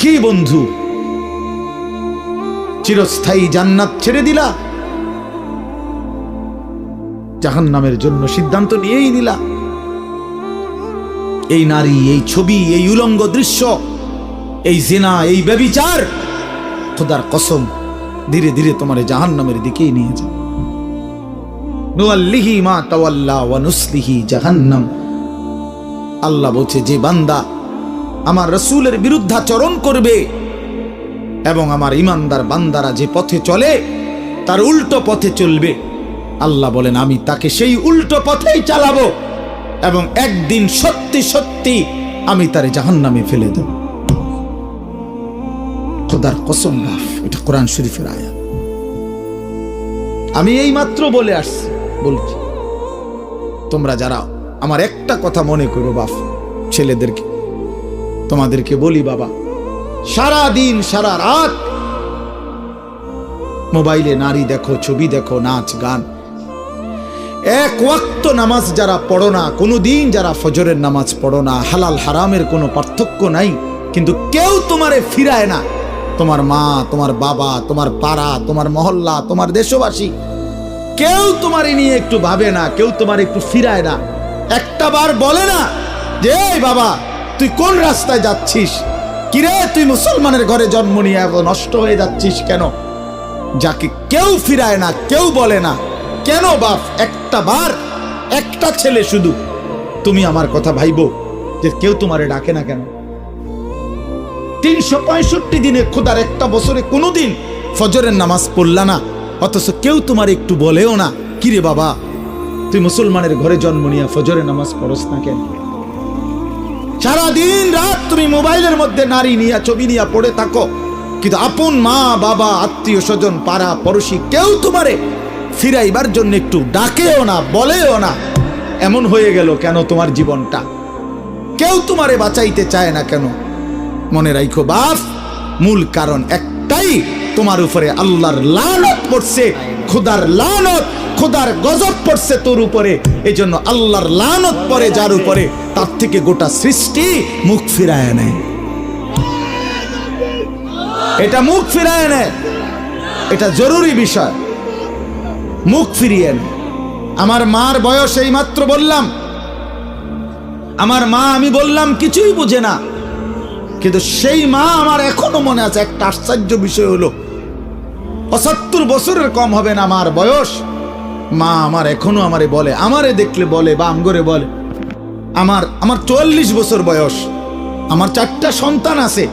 কি বন্ধু, চিরস্থায়ী জান্নাত ছেড়ে দিলা, জাহান্নামের জন্য সিদ্ধান্ত নিয়েই নিলা। এই নারী, এই ছবি, এই উলঙ্গ দৃশ্য, এই জিনা, এই ব্যভিচার, খোদার কসম ধীরে ধীরে তোমার জাহান্নামের দিকেই নিয়ে যাবে। নুআল্লিহি মা তাওয়াল্লা ওয়া নুসলিহি জাহান্নাম। আল্লাহ বলছে, যে বান্দা আমার রাসূলের বিরুদ্ধাচরণ করবে এবং আমার ঈমানদার বান্দারা যে পথে চলে তার উল্টো পথে চলবে, আল্লাহ বলেন আমি তাকে সেই উল্টো পথেই চালাবো এবং একদিন সত্যি সত্যি আমি তারে জাহান্নামে ফেলে দেব। খোদার কসম বাপ, এটা কোরআন শরীফের আয়াত। আমি এই মাত্র বলে আসছি, বলছি তোমরা যারা আমার একটা কথা মনে করো বাপ, ছেলেদেরকে তোমাদেরকে বলি বাবা, সারা দিন সারা রাত মোবাইলে নারী দেখো, ছবি দেখো, নাচ গান, এক ওয়াক্ত নামাজ যারা পড়ো না, কোনোদিন যারা ফজরের নামাজ পড়ো না, হালাল হারামের কোনো পার্থক্য নাই, কিন্তু কেউ তোমারে ফিরায় না। তোমার মা, তোমার বাবা, তোমার পাড়া, তোমার মহল্লা, তোমার দেশবাসী, কেউ তোমারে নিয়ে একটু ভাবে না, কেউ তোমার একটু ফিরায় না। একটা বার বলে না যে এই বাবা তুই কোন রাস্তায় যাচ্ছিস, কিরে তুই মুসলমানের ঘরে জন্ম নিয়ে এত নষ্ট হয়ে যাচ্ছিস কেন? যাকে কেউ ফিরায় না, কেউ বলে না, কেন বাপ? একটা বার, একটা ছেলে শুধু তুমি আমার কথা ভাইবো যে কেউ তোমারে ডাকে না কেন? 365 দিনে খোদার একটা বছরে কোনোদিন ফজরের নামাজ পড়লা না, অথচ কেউ তোমার একটু বলেও না কিরে বাবা তুই মুসলমানের ঘরে জন্ম নিয়ে ফজরের নামাজ পড়স না কেন? সারাদিন রাত তুমি মোবাইলের মধ্যে নারী নিয়ে, ছবি নিয়ে পড়ে থাকো, কিন্তু আপন মা বাবা, আত্মীয় স্বজন, পাড়া পড়শি কেউ তোমারে ফিরাইবার জন্য একটু ডাকেও না, বলেও না। এমন হয়ে গেল কেন তোমার জীবনটা? কেউ তোমারে বাঁচাইতে চায় না কেন? মনে রাখো বাপ, মূল কারণ একটাই, তোমার উপরে আল্লাহর লানত পড়ছে, খোদার লানত, খোদার গজব পড়ছে তোর উপরে। এই জন্য আল্লাহর লানত পড়ে যার উপরে, তার থেকে গোটা সৃষ্টি মুখ ফিরায় নেয়। এটা মুখ ফিরায় নেয়, এটা জরুরি বিষয়, মুখ ফিরিয়ে নেয়। আমার মার বয়স এই মাত্র বললাম, আমার মা আমি বললাম কিছুই বুঝে না, কিন্তু সেই মা আমার এখনো মনে আছে। একটা আশ্চর্য বিষয় হলো 75 বছরের কম হবে না আমার বয়স, মা আমার এখনো আমারে বলে, আমারে দেখলে বলে বা আমগরে বলে, আমার 44 বছর বয়স, আমার 4টা সন্তান আছে,